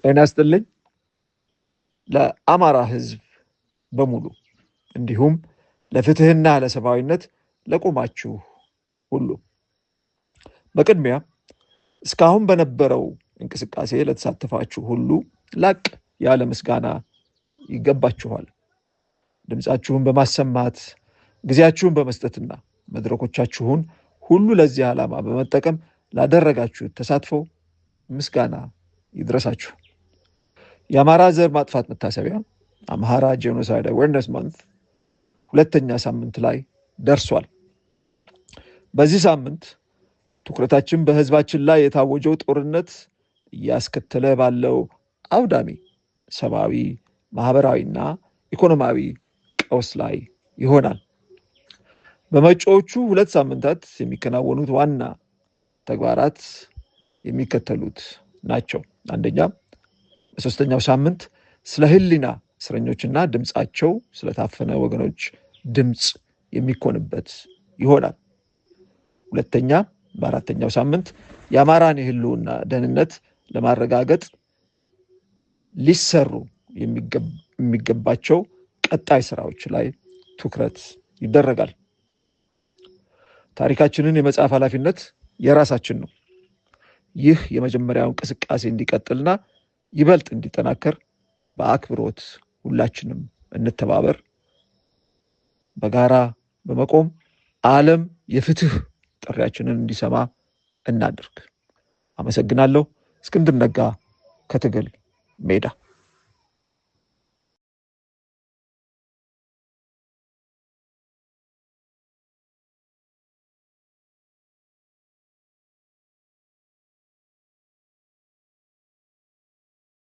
ጤና ይስጥልኝ ለአማራ ሕዝብ በሙሉ እንዲሁም ለፍትህና ለሰብአዊነት ለቆማችሁ ሁሉ በቅድሚያ እስካሁን በነበረው እንቅስቃሴ ለተሳተፋችሁ ሁሉ ላቅ ያለ ምስጋና ይገባችኋል። ድምጻችሁን በማሰማት ጊዜያችሁን በመስጠትና መድረኮቻችሁን ሁሉ ለዚህ ዓላማ በመጠቀም ላደረጋችሁት ተሳትፎ ምስጋና ይድረሳችሁ። የአማራ ዘር ማጥፋት መታሰቢያ አምሃራ ጄኖሳይድ አዌርነስ ማንት ሁለተኛ ሳምንት ላይ ደርሷል። በዚህ ሳምንት ትኩረታችን በህዝባችን ላይ የታወጀው ጦርነት እያስከተለ ባለው አውዳሚ ሰብአዊ፣ ማህበራዊና ኢኮኖሚያዊ ቀውስ ላይ ይሆናል። በመጪዎቹ 2 ሳምንታት የሚከናወኑት ዋና ተግባራት የሚከተሉት ናቸው። አንደኛ፣ በሶስተኛው ሳምንት ስለ ህሊና እስረኞችና ድምፃቸው ስለታፈነ ወገኖች ድምፅ የሚኮንበት ይሆናል። ሁለተኛ፣ በአራተኛው ሳምንት የአማራን የህልውና ደህንነት ለማረጋገጥ ሊሰሩ የሚገባቸው ቀጣይ ስራዎች ላይ ትኩረት ይደረጋል። ታሪካችንን የመጻፍ ኃላፊነት የራሳችን ነው። ይህ የመጀመሪያው እንቅስቃሴ እንዲቀጥልና ይበልጥ እንዲጠናከር በአክብሮት ሁላችንም እንተባበር። በጋራ በመቆም ዓለም የፍትህ ጥሪያችንን እንዲሰማ እናድርግ። አመሰግናለሁ። እስክንድር ነጋ ከትግል ሜዳ